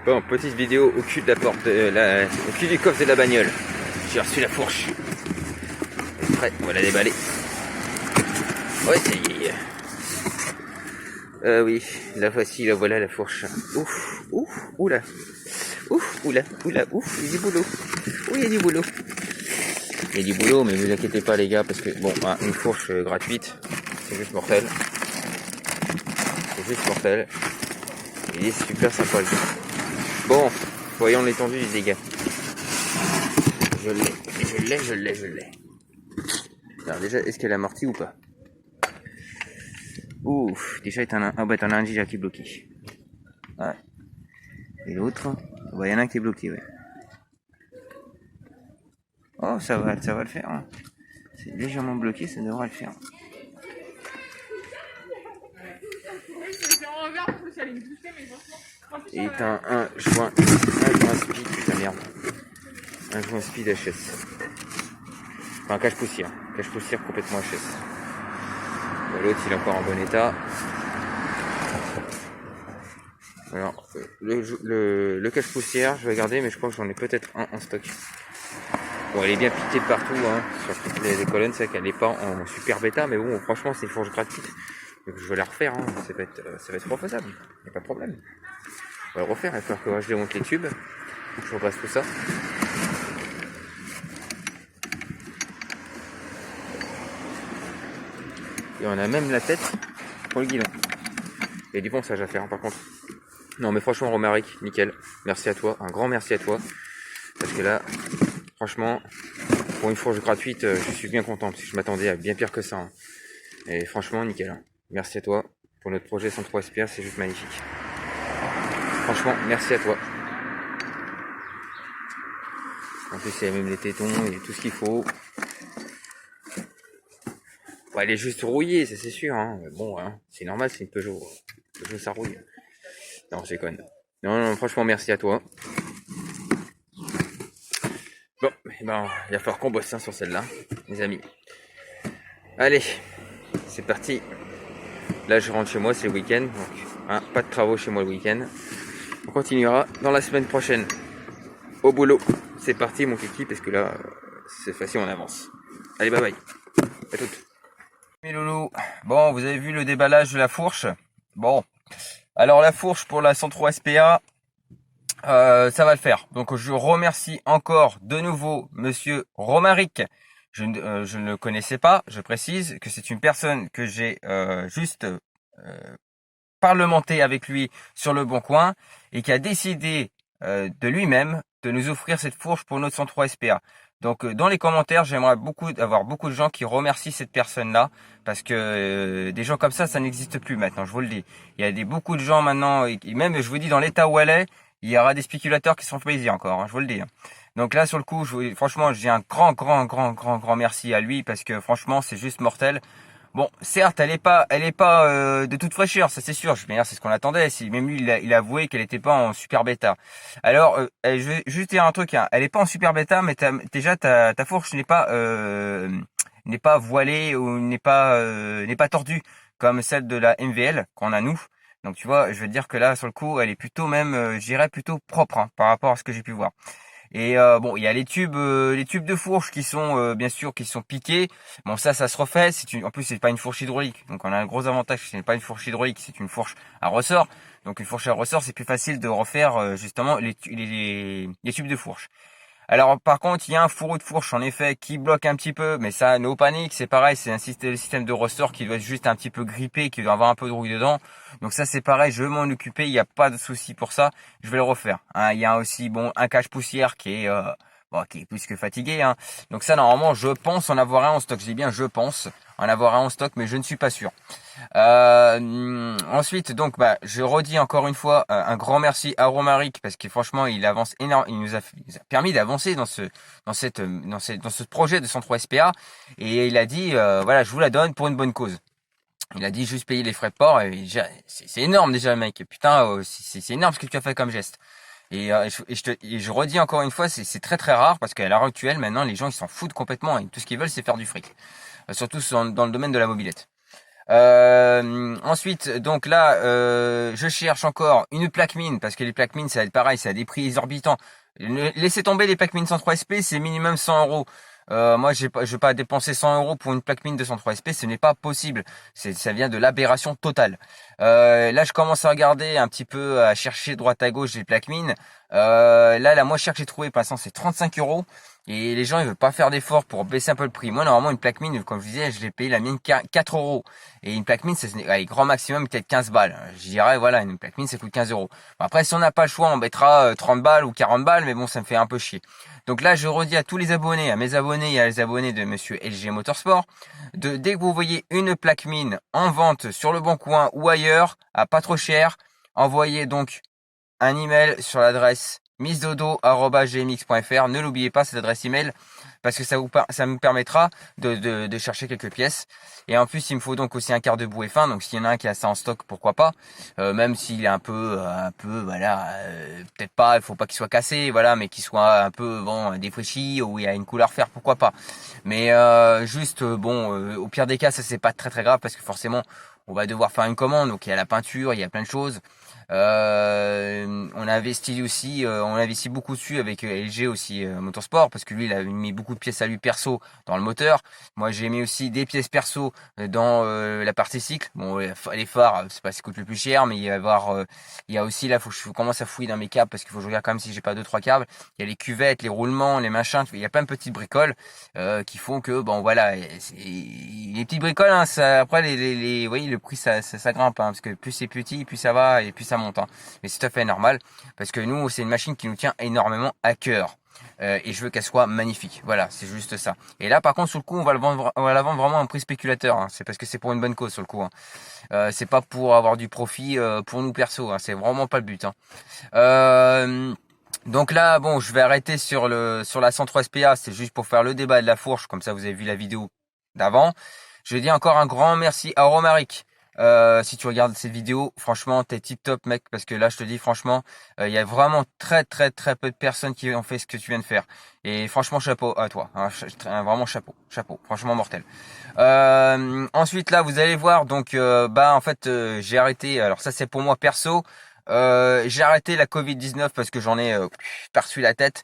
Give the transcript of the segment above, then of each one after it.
Bon, petite vidéo au cul de la porte, au cul du coffre de la bagnole. J'ai reçu la fourche. Elle est prête, on va la déballer. Ouais, ça y est. Oui, la voici, la voilà la fourche. Ouf, ouf, oula. Ouf, oula, oula, ouf, il y a du boulot. Oui, il y a du boulot. Il y a du boulot, mais vous inquiétez pas les gars, parce que bon, une fourche gratuite, c'est juste mortel. C'est juste mortel. Il est super sympa le gars. Bon, voyons l'étendue du dégât. Je l'ai. Alors déjà, est-ce qu'elle a amorti ou pas? Ouf, déjà t'en as un déjà qui est bloqué. Ouais. Et l'autre, il y en a un qui est bloqué, ouais. Oh, ça va le faire. Hein. C'est légèrement bloqué, ça devrait le faire. Et t'as un joint speed, putain merde. Un joint speed HS. Enfin, cache-poussière complètement HS. L'autre, il est encore en bon état. Alors, le cache-poussière, je vais regarder, mais je crois que j'en ai peut-être un en stock. Bon, elle est bien piquée de partout, hein, sur toutes les colonnes, c'est vrai qu'elle n'est pas en super bêta, mais bon, franchement, c'est une fourche gratuite. Donc, je vais la refaire, hein, ça va être refaisable, il n'y a pas de problème. On va le refaire, il va falloir que je démonte les tubes, je repasse tout ça. Et on a même la tête pour le guidon. Il y a du ponçage à faire, hein, par contre. Non, mais franchement, Romaric, nickel. Merci à toi, un grand merci à toi. Parce que là, franchement, pour une fourche gratuite, je suis bien content, parce que je m'attendais à bien pire que ça. Hein. Et franchement, nickel. Hein. Merci à toi pour notre projet 103 SPA, c'est juste magnifique. Franchement, merci à toi. En plus, il y a même les tétons et tout ce qu'il faut. Bon, elle est juste rouillée, ça c'est sûr. Hein. Bon, hein, c'est normal, c'est une Peugeot. Peugeot, ça rouille. Non, je déconne. Non, franchement, merci à toi. Bon, il va falloir qu'on bosse sur celle-là, les amis. Allez, c'est parti. Là, je rentre chez moi, c'est le week-end. Donc, pas de travaux chez moi le week-end. On continuera dans la semaine prochaine. Au boulot. C'est parti, mon kiki, parce que là, c'est facile, on avance. Allez, bye bye. À toutes. Mes loulous. Bon, vous avez vu le déballage de la fourche. Bon. Alors, la fourche pour la 103 SPA. Ça va le faire. Donc je remercie encore de nouveau Monsieur Romaric. Je ne le connaissais pas. Je précise que c'est une personne que j'ai juste parlementé avec lui sur le Bon Coin et qui a décidé de lui-même de nous offrir cette fourche pour notre 103 SPA. Donc dans les commentaires, j'aimerais avoir beaucoup de gens qui remercient cette personne-là parce que des gens comme ça n'existe plus maintenant. Je vous le dis. Il y a beaucoup de gens maintenant et même je vous dis dans l'état où elle est. Il y aura des spéculateurs qui se font plaisir encore, hein, je vous le dis. Donc là, sur le coup, franchement, j'ai un grand merci à lui parce que franchement, c'est juste mortel. Bon, certes, elle est pas de toute fraîcheur, ça c'est sûr. Je veux dire, c'est ce qu'on attendait. Même lui, il a avoué qu'elle était pas en super bêta. Alors, je vais juste dire un truc. Hein, elle est pas en super bêta, mais déjà ta fourche n'est pas voilée ou n'est pas tordue comme celle de la MVL qu'on a nous. Donc tu vois, je veux dire que là, sur le coup, elle est plutôt même, je dirais plutôt propre hein, par rapport à ce que j'ai pu voir. Et bon, il y a les tubes de fourche qui sont bien sûr qui sont piqués. Bon, ça se refait. En plus, c'est pas une fourche hydraulique, donc on a un gros avantage. Ce n'est pas une fourche hydraulique, c'est une fourche à ressort. Donc une fourche à ressort, c'est plus facile de refaire justement les tubes de fourche. Alors par contre, il y a un fourreau de fourche en effet qui bloque un petit peu, mais ça, no panique, c'est pareil, c'est un système de ressort qui doit être juste un petit peu grippé, qui doit avoir un peu de rouille dedans. Donc ça c'est pareil, je vais m'en occuper, il n'y a pas de souci pour ça, je vais le refaire. Hein, il y a aussi un cache-poussière qui est plus que fatigué. Hein. Donc ça normalement, je pense en avoir un en stock. Je dis bien je pense en avoir un en stock, mais je ne suis pas sûr. Ensuite, donc, je redis encore une fois un grand merci à Romaric parce que franchement, il avance énorme. Il nous a permis d'avancer dans ce projet de 103 SPA et il a dit, voilà, je vous la donne pour une bonne cause. Il a dit juste payer les frais de port. C'est énorme déjà, mec. Putain, c'est énorme ce que tu as fait comme geste. Et je redis encore une fois, c'est très très rare parce qu'à l'heure actuelle, maintenant, les gens ils s'en foutent complètement et tout ce qu'ils veulent, c'est faire du fric. Surtout dans le domaine de la mobilette. Ensuite, donc là, je cherche encore une plaque mine parce que les plaques mines, ça va être pareil, ça a des prix exorbitants. Laissez tomber les plaques mines 103 SP, c'est minimum 100 euros. Moi, je vais pas dépenser 100 euros pour une plaque mine de 103 SP, ce n'est pas possible. Ça vient de l'aberration totale. Là, je commence à regarder un petit peu, à chercher droite à gauche des plaques mines. Là, la moins chère que j'ai trouvée, pour l'instant, c'est 35 euros. Et les gens, ils veulent pas faire d'efforts pour baisser un peu le prix. Moi, normalement, une plaque mine, comme je disais, je l'ai payé la mienne 4 euros. Et une plaque mine, allez, grand maximum, peut-être 15 balles. Je dirais, voilà, une plaque mine, ça coûte 15 euros. Bon, après, si on n'a pas le choix, on mettra 30 balles ou 40 balles, mais bon, ça me fait un peu chier. Donc là, je redis à tous les abonnés, à mes abonnés et à les abonnés de monsieur LG Motorsport, dès que vous voyez une plaque mine en vente sur le Bon Coin ou ailleurs, à pas trop cher, envoyez donc un email sur l'adresse misdodo@gmx.fr. Ne l'oubliez pas, cette adresse email, parce que ça me permettra de chercher quelques pièces. Et en plus, il me faut donc aussi un quart de bouée fin. Donc, s'il y en a un qui a ça en stock, pourquoi pas. Même s'il est voilà, peut-être pas, il faut pas qu'il soit cassé, voilà, mais qu'il soit un peu, bon, défraîchi, ou il y a une couleur fer, pourquoi pas. Mais juste, bon, au pire des cas, ça c'est pas très très grave, parce que forcément, on va devoir faire une commande. Donc, il y a la peinture, il y a plein de choses. On a investi aussi, on a investi beaucoup dessus avec LG aussi Motorsport, parce que lui il a mis beaucoup de pièces à lui perso dans le moteur. Moi j'ai mis aussi des pièces perso dans la partie cycle. Bon, les phares, c'est pas ce qui coûte le plus cher, mais il va y avoir, il y a aussi là, faut que je commence à fouiller dans mes câbles, parce qu'il faut que je regarde quand même si j'ai pas deux trois câbles. Il y a les cuvettes, les roulements, les machins. Il y a plein de petites bricoles qui font que bon voilà, les petites bricoles, hein, ça, après vous voyez, le prix ça grimpe, hein, parce que plus c'est petit, plus ça va et plus ça monte. Hein. Mais c'est tout à fait normal, parce que nous c'est une machine qui nous tient énormément à cœur. Et je veux qu'elle soit magnifique. Voilà, c'est juste ça. Et là, par contre, sur le coup, on va la vendre vraiment à un prix spéculateur. Hein. C'est parce que c'est pour une bonne cause sur le coup. Hein. C'est pas pour avoir du profit pour nous perso. Hein. C'est vraiment pas le but. Hein. Donc là, bon, je vais arrêter sur la 103 SPA. C'est juste pour faire le débat de la fourche. Comme ça, vous avez vu la vidéo d'avant. Je dis encore un grand merci à Romaric. Si tu regardes cette vidéo, franchement, t'es tip top, mec, parce que là, je te dis, franchement, il y a vraiment très, très, très peu de personnes qui ont fait ce que tu viens de faire. Et franchement, chapeau à toi. Hein, vraiment chapeau, chapeau, franchement mortel. Ensuite, là, vous allez voir, donc, en fait, j'ai arrêté. Alors ça, c'est pour moi perso. J'ai arrêté la Covid-19 parce que j'en ai par-dessus la tête.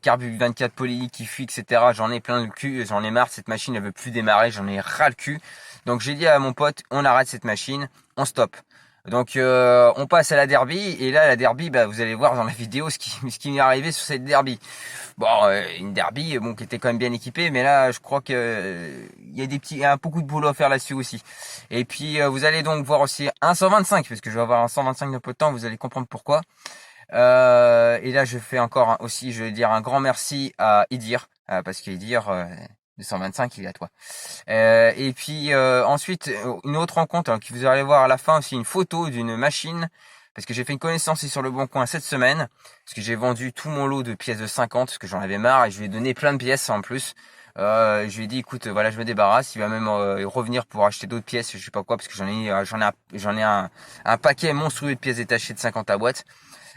Carbu 24 poly qui fuit, etc. J'en ai plein le cul, j'en ai marre. Cette machine, elle veut plus démarrer, j'en ai ras le cul. Donc j'ai dit à mon pote, on arrête cette machine, on stoppe. Donc on passe à la derby, et là la derby, vous allez voir dans la vidéo ce qui m'est arrivé sur cette derby. Bon, une derby, bon, qui était quand même bien équipée, mais là je crois que il y a beaucoup de boulot à faire là-dessus aussi. Et puis vous allez donc voir aussi un 125, parce que je vais avoir un 125 dans peu de temps, vous allez comprendre pourquoi. Et là je fais encore aussi, je vais dire un grand merci à Idir, parce qu'Idir 225, il est à toi. Et puis ensuite, une autre rencontre, hein, que vous allez voir à la fin aussi, une photo d'une machine, parce que j'ai fait une connaissance ici sur le Bon Coin cette semaine, parce que j'ai vendu tout mon lot de pièces de 50, parce que j'en avais marre, et je lui ai donné plein de pièces en plus. Je lui ai dit, écoute, voilà, je me débarrasse. Il va même revenir pour acheter d'autres pièces, je sais pas quoi, parce que j'en ai un paquet monstrueux de pièces détachées de 50 à boîte.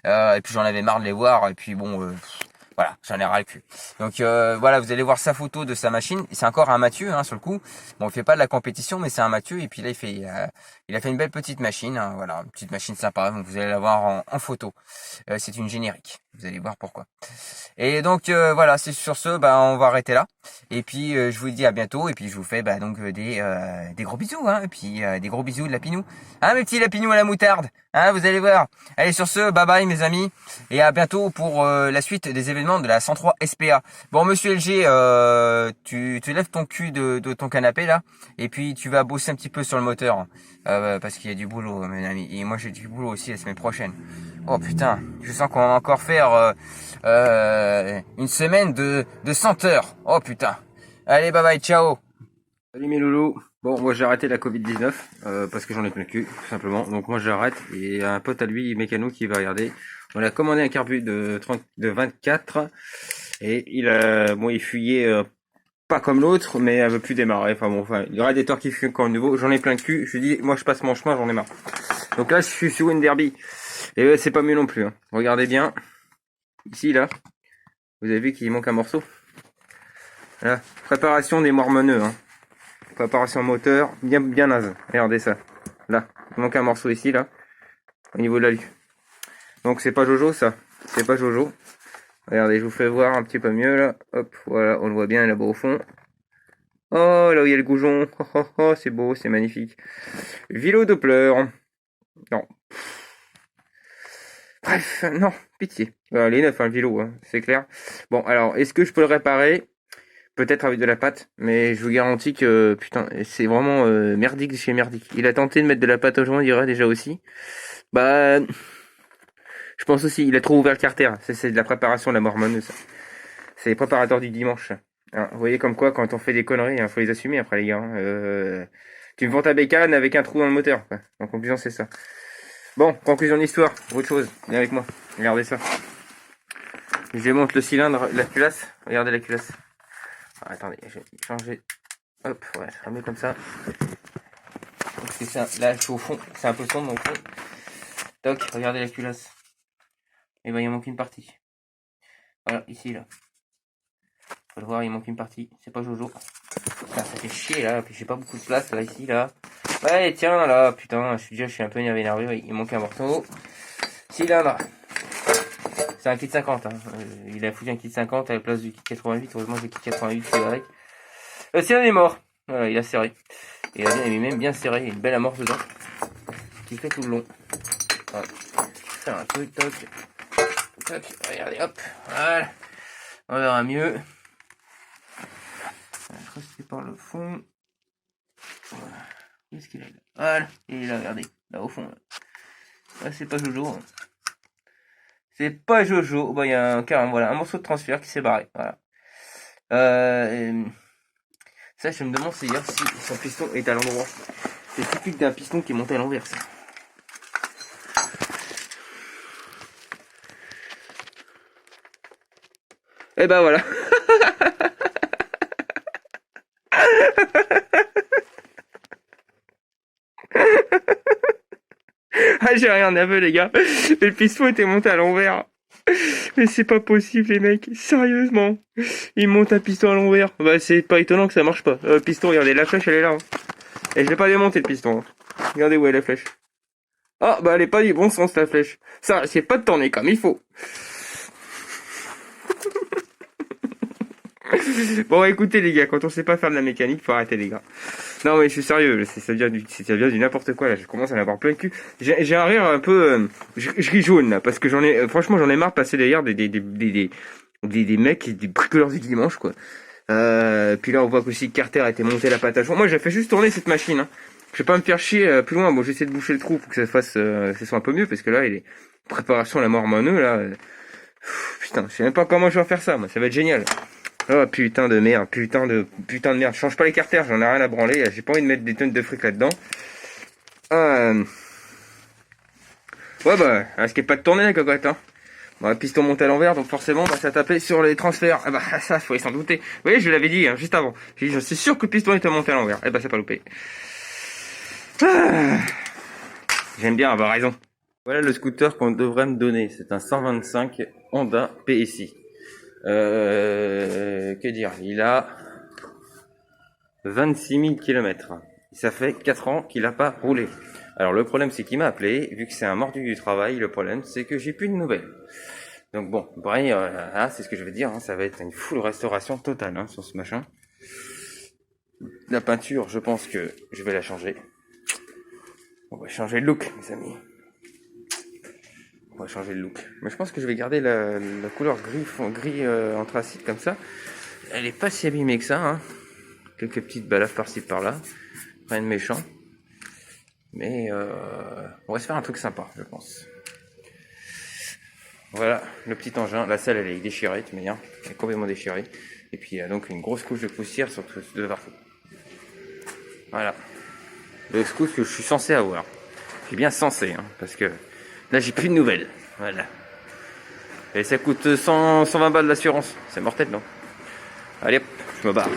Et puis j'en avais marre de les voir, et puis bon, voilà, j'en ai ras le cul. Donc voilà, vous allez voir sa photo de sa machine. C'est encore un Mathieu, hein, sur le coup. Bon, il fait pas de la compétition, mais c'est un Mathieu. Et puis là, il a fait une belle petite machine, hein, voilà, une petite machine sympa. Donc vous allez la voir en photo. C'est une générique. Vous allez voir pourquoi. Et donc voilà, c'est sur ce, on va arrêter là. Et puis je vous dis à bientôt. Et puis je vous fais donc des gros bisous, hein. Et puis des gros bisous de Lapinou. Hein, mes petits Lapinous à la moutarde. Hein, vous allez voir. Allez, sur ce, bye bye mes amis. Et à bientôt pour la suite des événements de la 103 SPA. Bon, monsieur LG, tu lèves ton cul de ton canapé là. Et puis tu vas bosser un petit peu sur le moteur. Parce qu'il y a du boulot, mes amis. Et moi j'ai du boulot aussi la semaine prochaine. Oh putain, je sens qu'on va encore faire une semaine de 100 heures. Oh putain. Allez, bye bye, ciao. Salut mes loulous. Bon, moi j'ai arrêté la Covid-19 parce que j'en ai plein le cul, tout simplement. Donc moi j'arrête, et un pote à lui, mécano, qui va regarder. On a commandé un carbu de 24, et il fuyait pas comme l'autre, mais elle veut plus démarrer. Enfin, il y aura des torques qui fuient encore de nouveau. J'en ai plein le cul. Je dis, moi je passe mon chemin, j'en ai marre. Donc là je suis sur une derby. Et c'est pas mieux non plus. Hein. Regardez bien. Ici là, vous avez vu qu'il manque un morceau. Voilà. Préparation des mormoneux. Hein. préparation moteur, bien naze. Regardez ça. Là, il manque un morceau ici, là, au niveau de l'alu. Donc c'est pas Jojo ça, c'est pas Jojo. Regardez, je vous fais voir un petit peu mieux là. Hop, voilà, on le voit bien là-bas au fond. Oh, là où il y a le goujon. Oh, oh, oh, c'est beau, c'est magnifique. Vélo Doppler. Non. Bref, non, pitié. Il est neuf, hein, le vélo, hein, c'est clair. Bon, alors, est-ce que je peux le réparer? Peut-être avec de la pâte, mais je vous garantis que, putain, c'est vraiment merdique de chez merdique. Il a tenté de mettre de la pâte au joint, il dirait déjà aussi. Bah, je pense aussi, il a trop ouvert le carter. C'est de la préparation de la mormoneuse. C'est les préparateurs du dimanche. Hein, vous voyez comme quoi, quand on fait des conneries, il faut les assumer après les gars. Hein. Tu me vends ta bécane avec un trou dans le moteur. Quoi. En conclusion, c'est ça. Bon, conclusion de l'histoire. Autre chose, viens avec moi. Regardez ça. Je démonte le cylindre, la culasse. Regardez la culasse. Ah, attendez, je vais changer. Hop, ouais, je remets comme ça. Parce que ça, là, je suis au fond. C'est un peu sombre au fond. Toc, regardez la culasse. Et ben, il manque une partie. Voilà, ici, là. Faut le voir, il manque une partie. C'est pas Jojo. Putain, ça fait chier, là. Puis j'ai pas beaucoup de place, là, ici, là. Ouais, tiens, là. Putain, je suis un peu énervé. Il manque un morceau. Cylindre. C'est un kit 50, hein. Il a foutu un kit 50 à la place du kit 88. Heureusement, j'ai le kit 88 qui est avec. Le cylindre est mort. Voilà, il a serré. Il a même bien serré. Il y a une belle amorce dedans. Qui fait tout le long. Voilà. Faire un truc, toc. Toc. Regardez, hop. Voilà. On verra mieux. Je crois que c'est par le fond. Voilà. Où est-ce qu'il est là? Voilà. Il est là, regardez. Là, au fond. Là. Là, c'est pas Jojo. Hein. C'est pas Jojo. Bah, il y a un morceau de transfert qui s'est barré. Voilà. Ça, je me demande si son piston est à l'endroit. C'est typique d'un piston qui est monté à l'envers, ça. Et bah voilà. Ah, j'ai rien à ver les gars. Le piston était monté à l'envers. Mais c'est pas possible les mecs. Sérieusement. Ils montent un piston à l'envers. Bah c'est pas étonnant que ça marche pas. Piston, regardez, la flèche elle est là. Hein. Et je l'ai pas démonté le piston. Hein. Regardez où est la flèche. Ah bah elle est pas du bon sens la flèche. Ça, c'est pas de tourner comme il faut. Bon écoutez les gars, quand on sait pas faire de la mécanique, faut arrêter les gars. Non mais je suis sérieux, ça vient du n'importe quoi là, je commence à en avoir plein le cul. J'ai un rire un peu, je ris jaune là, parce que franchement j'en ai marre de passer derrière des mecs, des bricoleurs du dimanche quoi. Puis là on voit qu'aussi Carter a été monté la pâte à joint. Moi j'ai fait juste tourner cette machine. Hein. Je vais pas me faire chier plus loin. Bon j'essaie de boucher le trou pour que ça fasse, ça soit un peu mieux parce que là il est préparation à la mort mormoneux là. Putain, je sais même pas comment je vais faire ça. Moi ça va être génial. Oh putain de merde, putain de merde. Je change pas les carters, j'en ai rien à branler. J'ai pas envie de mettre des tonnes de fric là-dedans. Ouais bah, elle risquait pas de tourner la cocotte. Hein. Bon, piston monté à l'envers, donc forcément bah, ça tapait sur les transferts. Ah bah ça, faut s'en douter. Vous voyez, je l'avais dit hein, juste avant. J'ai dit, je suis sûr que le piston était monté à l'envers. Eh bah c'est pas loupé. J'aime bien avoir raison. Voilà le scooter qu'on devrait me donner. C'est un 125 Honda PSI. Que dire, il a 26 000 km. Ça fait 4 ans qu'il n'a pas roulé. Alors le problème c'est qu'il m'a appelé, vu que c'est un mordu du travail, le problème c'est que j'ai plus de nouvelles. Donc bon, pareil, c'est ce que je veux dire, hein, ça va être une full restauration totale hein, sur ce machin. La peinture, je pense que je vais la changer. On va changer le look, mes amis. On va changer le look. Mais je pense que je vais garder la couleur gris anthracite comme ça. Elle est pas si abîmée que ça. Hein. Quelques petites balafres par-ci par-là. Rien de méchant. Mais on va se faire un truc sympa, je pense. Voilà, le petit engin. La selle, elle est déchirée, tu manière. Elle est complètement déchirée. Et puis il y a donc une grosse couche de poussière sur tout de partout. Voilà. Le scout que je suis censé avoir. Je suis bien censé, hein, parce que là, j'ai plus de nouvelles. Voilà. Et ça coûte 120 balles d'assurance. C'est mortel, non? Allez hop, je me barre.